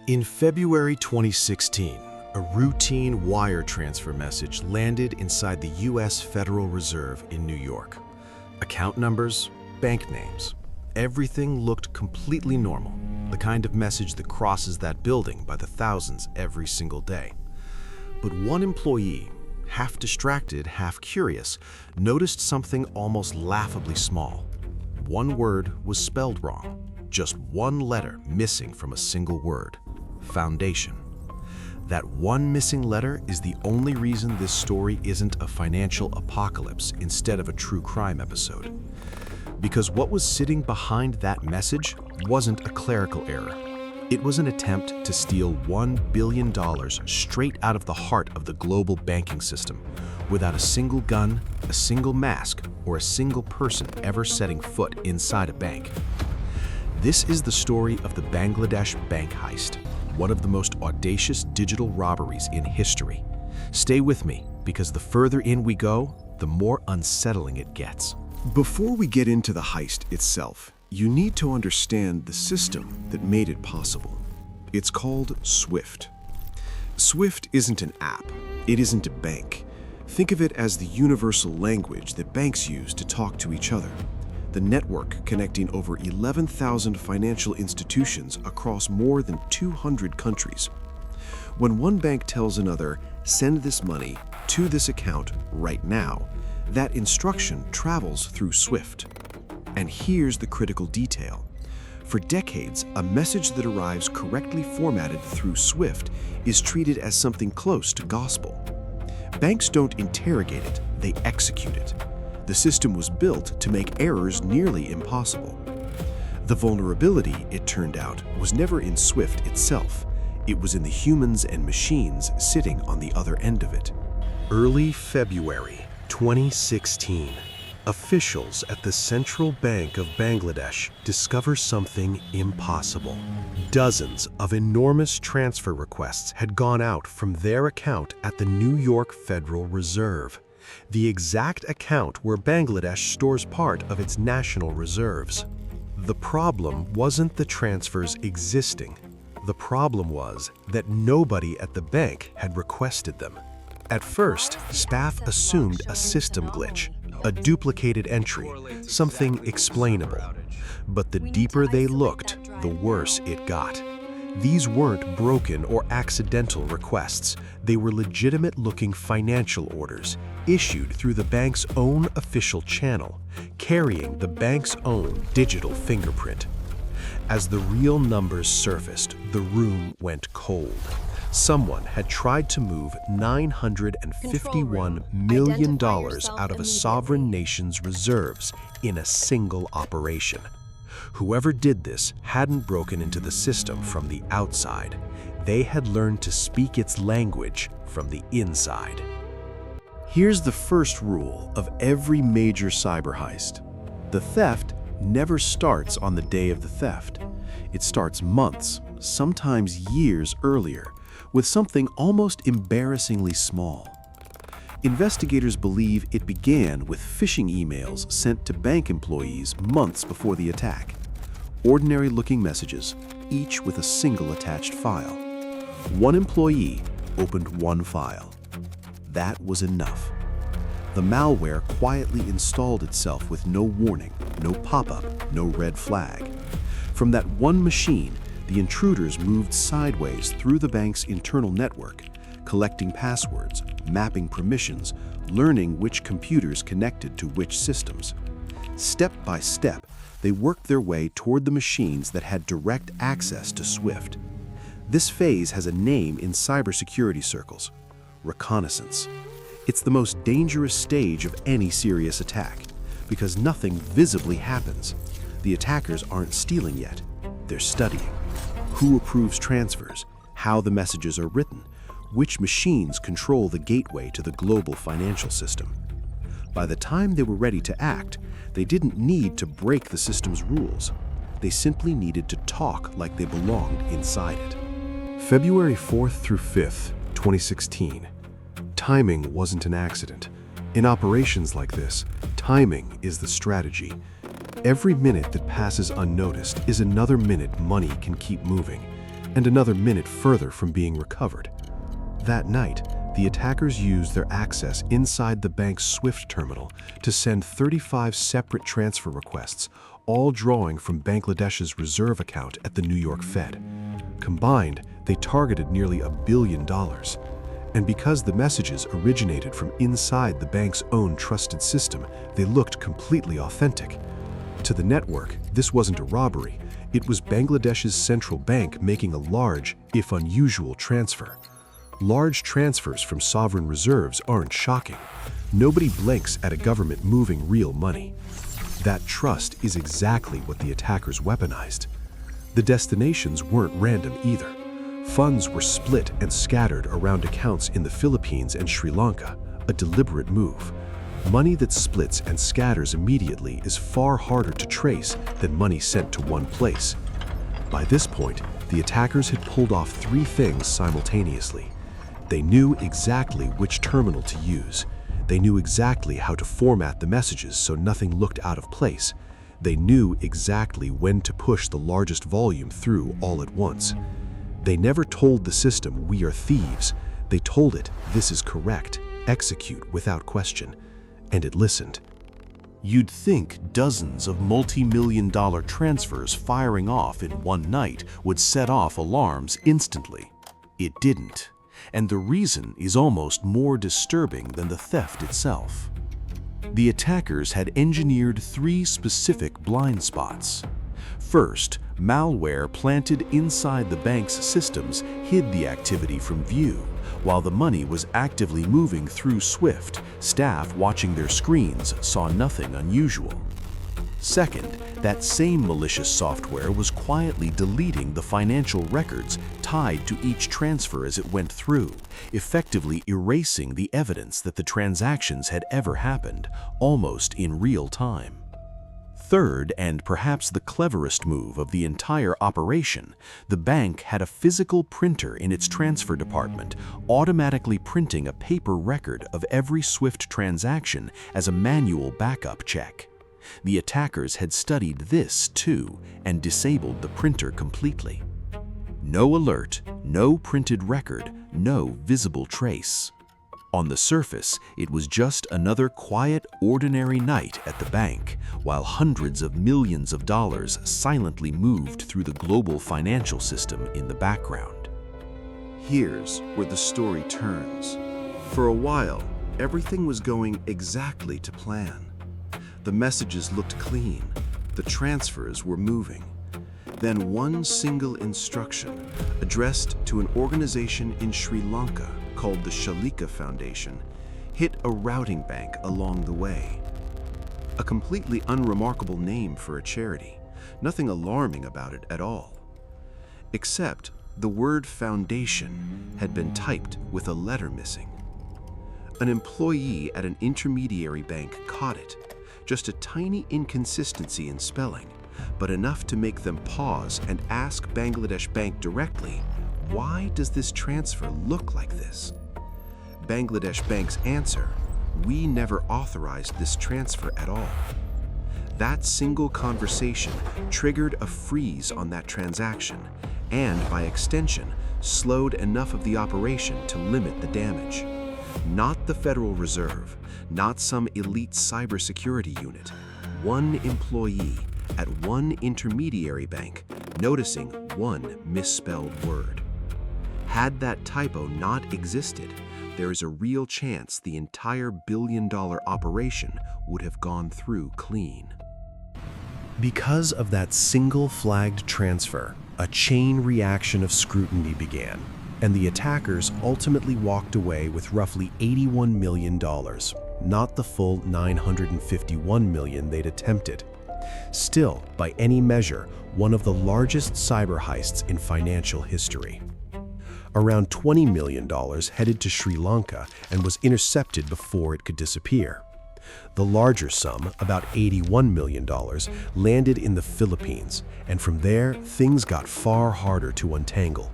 In February 2016, a routine wire transfer message landed inside the U.S. Federal Reserve in New York. Account numbers, bank names, everything looked completely normal, the kind of message that crosses that building by the thousands every single day. But one employee, half distracted, half curious, noticed something almost laughably small. One word was spelled wrong, just one letter missing from a single word: foundation. That one missing letter is the only reason this story isn't a financial apocalypse instead of a true crime episode. Because what was sitting behind that message wasn't a clerical error. It was an attempt to steal $1 billion straight out of the heart of the global banking system, without a single gun, a single mask, or a single person ever setting foot inside a bank. This is the story of the Bangladesh bank heist, one of the most audacious digital robberies in history. Stay with me, because the further in we go, the more unsettling it gets. Before we get into the heist itself, you need to understand the system that made it possible. It's called SWIFT. SWIFT isn't an app. It isn't a bank. Think of it as the universal language that banks use to talk to each other. The network connecting over 11,000 financial institutions across more than 200 countries. When one bank tells another, "Send this money to this account right now," that instruction travels through SWIFT. And here's the critical detail. For decades, a message that arrives correctly formatted through SWIFT is treated as something close to gospel. Banks don't interrogate it, they execute it. The system was built to make errors nearly impossible. The vulnerability, it turned out, was never in SWIFT itself. It was in the humans and machines sitting on the other end of it. Early February 2016, officials at the Central Bank of Bangladesh discover something impossible. Dozens of enormous transfer requests had gone out from their account at the New York Federal Reserve, the exact account where Bangladesh stores part of its national reserves. The problem wasn't the transfers existing. The problem was that nobody at the bank had requested them. At first, staff assumed a system glitch, a duplicated entry, something explainable. But the deeper they looked, the worse it got. These weren't broken or accidental requests. They were legitimate-looking financial orders, issued through the bank's own official channel, carrying the bank's own digital fingerprint. As the real numbers surfaced, the room went cold. Someone had tried to move $951 million out of a sovereign nation's reserves in a single operation. Whoever did this hadn't broken into the system from the outside. They had learned to speak its language from the inside. Here's the first rule of every major cyber heist. The theft never starts on the day of the theft. It starts months, sometimes years earlier, with something almost embarrassingly small. Investigators believe it began with phishing emails sent to bank employees months before the attack. Ordinary-looking messages, each with a single attached file. One employee opened one file. That was enough. The malware quietly installed itself with no warning, no pop-up, no red flag. From that one machine, the intruders moved sideways through the bank's internal network, collecting passwords, mapping permissions, learning which computers connected to which systems. Step by step, they worked their way toward the machines that had direct access to SWIFT. This phase has a name in cybersecurity circles: reconnaissance. It's the most dangerous stage of any serious attack, because nothing visibly happens. The attackers aren't stealing yet. They're studying. Who approves transfers, how the messages are written, which machines control the gateway to the global financial system. By the time they were ready to act, they didn't need to break the system's rules. They simply needed to talk like they belonged inside it. February 4th through 5th, 2016. Timing wasn't an accident. In operations like this, timing is the strategy. Every minute that passes unnoticed is another minute money can keep moving. and another minute further from being recovered. That night, the attackers used their access inside the bank's SWIFT terminal to send 35 separate transfer requests, all drawing from Bangladesh's reserve account at the New York Fed. Combined, they targeted nearly $1 billion. And because the messages originated from inside the bank's own trusted system, they looked completely authentic. To the network, this wasn't a robbery. It was Bangladesh's central bank making a large, if unusual, transfer. Large transfers from sovereign reserves aren't shocking. Nobody blinks at a government moving real money. That trust is exactly what the attackers weaponized. The destinations weren't random either. Funds were split and scattered around accounts in the Philippines and Sri Lanka, a deliberate move. Money that splits and scatters immediately is far harder to trace than money sent to one place. By this point, the attackers had pulled off three things simultaneously. They knew exactly which terminal to use. They knew exactly how to format the messages so nothing looked out of place. They knew exactly when to push the largest volume through all at once. They never told the system, "We are thieves." They told it, "This is correct. Execute without question." And it listened. You'd think dozens of multi-million-dollar transfers firing off in one night would set off alarms instantly. It didn't. And the reason is almost more disturbing than the theft itself. The attackers had engineered three specific blind spots. First, malware planted inside the bank's systems hid the activity from view. While the money was actively moving through SWIFT, staff watching their screens saw nothing unusual. Second, that same malicious software was quietly deleting the financial records tied to each transfer as it went through, effectively erasing the evidence that the transactions had ever happened, almost in real time. Third, and perhaps the cleverest move of the entire operation, the bank had a physical printer in its transfer department, automatically printing a paper record of every SWIFT transaction as a manual backup check. The attackers had studied this too and disabled the printer completely. No alert, no printed record, no visible trace. On the surface, it was just another quiet, ordinary night at the bank, while hundreds of millions of dollars silently moved through the global financial system in the background. Here's where the story turns. For a while, everything was going exactly to plan. The messages looked clean. The transfers were moving. Then one single instruction, addressed to an organization in Sri Lanka called the Shalika Foundation, hit a routing bank along the way. A completely unremarkable name for a charity, nothing alarming about it at all. Except the word foundation had been typed with a letter missing. An employee at an intermediary bank caught it, just a tiny inconsistency in spelling, but enough to make them pause and ask Bangladesh Bank directly, "Why does this transfer look like this?" Bangladesh Bank's answer, "We never authorized this transfer at all." That single conversation triggered a freeze on that transaction and, by extension, slowed enough of the operation to limit the damage. Not the Federal Reserve, not some elite cybersecurity unit. One employee at one intermediary bank noticing one misspelled word. Had that typo not existed, there is a real chance the entire billion-dollar operation would have gone through clean. Because of that single flagged transfer, a chain reaction of scrutiny began, and the attackers ultimately walked away with roughly $81 million, not the full $951 million they'd attempted. Still, by any measure, one of the largest cyber heists in financial history. Around $20 million headed to Sri Lanka and was intercepted before it could disappear. The larger sum, about $81 million, landed in the Philippines, and from there, things got far harder to untangle.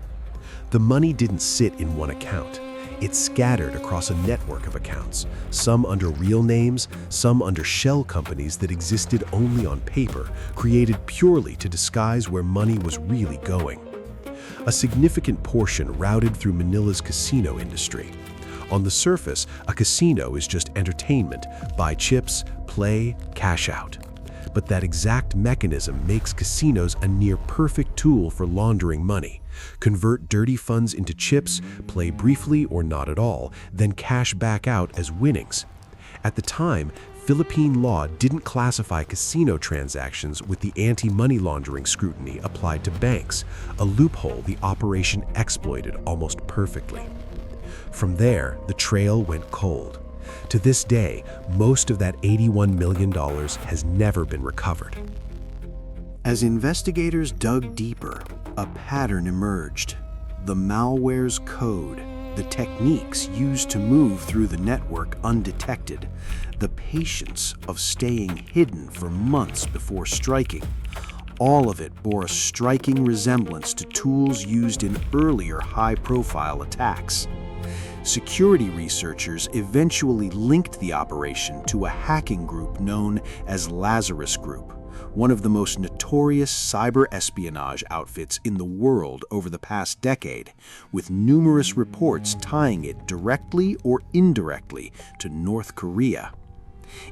The money didn't sit in one account. It scattered across a network of accounts, some under real names, some under shell companies that existed only on paper, created purely to disguise where money was really going. A significant portion routed through Manila's casino industry. On the surface, a casino is just entertainment, buy chips, play, cash out. But that exact mechanism makes casinos a near-perfect tool for laundering money. Convert dirty funds into chips, play briefly or not at all, then cash back out as winnings. At the time, Philippine law didn't classify casino transactions with the anti-money laundering scrutiny applied to banks, a loophole the operation exploited almost perfectly. From there, the trail went cold. To this day, most of that $81 million has never been recovered. As investigators dug deeper, a pattern emerged. The malware's code, the techniques used to move through the network undetected, the patience of staying hidden for months before striking. All of it bore a striking resemblance to tools used in earlier high-profile attacks. Security researchers eventually linked the operation to a hacking group known as Lazarus Group, one of the most notorious cyber espionage outfits in the world over the past decade, with numerous reports tying it directly or indirectly to North Korea.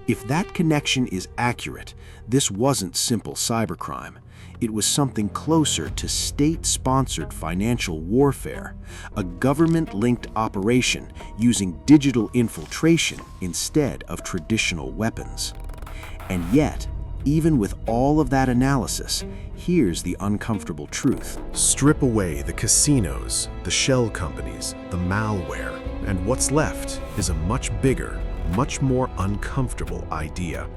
If that connection is accurate, this wasn't simple cybercrime. It was something closer to state-sponsored financial warfare, a government-linked operation using digital infiltration instead of traditional weapons. And yet, even with all of that analysis, here's the uncomfortable truth. Strip away the casinos, the shell companies, the malware, and what's left is a much bigger, much more uncomfortable idea.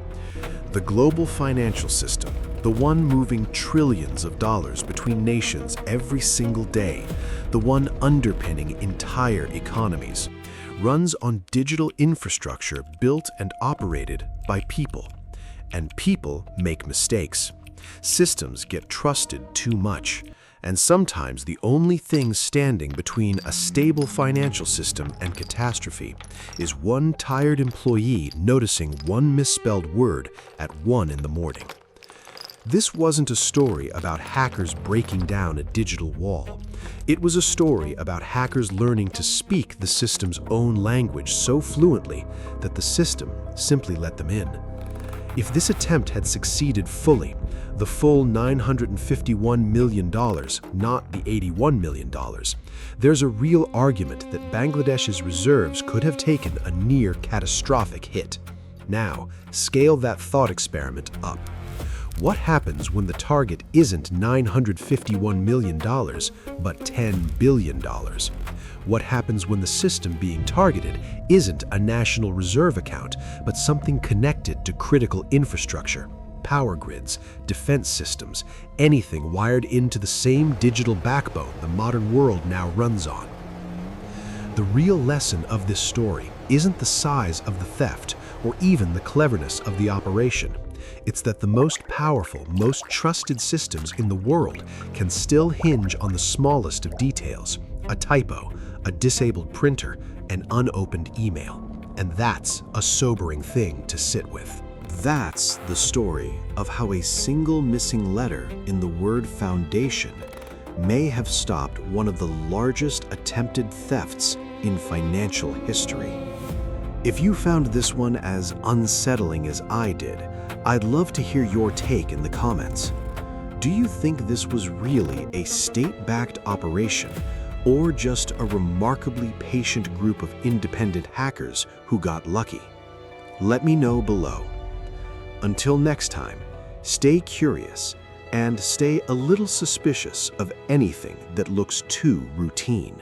The global financial system, the one moving trillions of dollars between nations every single day, the one underpinning entire economies, runs on digital infrastructure built and operated by people. And people make mistakes. Systems get trusted too much. And sometimes the only thing standing between a stable financial system and catastrophe is one tired employee noticing one misspelled word at 1 in the morning. This wasn't a story about hackers breaking down a digital wall. It was a story about hackers learning to speak the system's own language so fluently that the system simply let them in. If this attempt had succeeded fully, the full $951 million, not the $81 million, there's a real argument that Bangladesh's reserves could have taken a near catastrophic hit. Now, scale that thought experiment up. What happens when the target isn't $951 million, but $10 billion? What happens when the system being targeted isn't a national reserve account, but something connected to critical infrastructure, power grids, defense systems, anything wired into the same digital backbone the modern world now runs on? The real lesson of this story isn't the size of the theft or even the cleverness of the operation. It's that the most powerful, most trusted systems in the world can still hinge on the smallest of details: a typo, a disabled printer, an unopened email. And that's a sobering thing to sit with. That's the story of how a single missing letter in the word foundation may have stopped one of the largest attempted thefts in financial history. If you found this one as unsettling as I did, I'd love to hear your take in the comments. Do you think this was really a state-backed operation, or just a remarkably patient group of independent hackers who got lucky? Let me know below. Until next time, stay curious and stay a little suspicious of anything that looks too routine.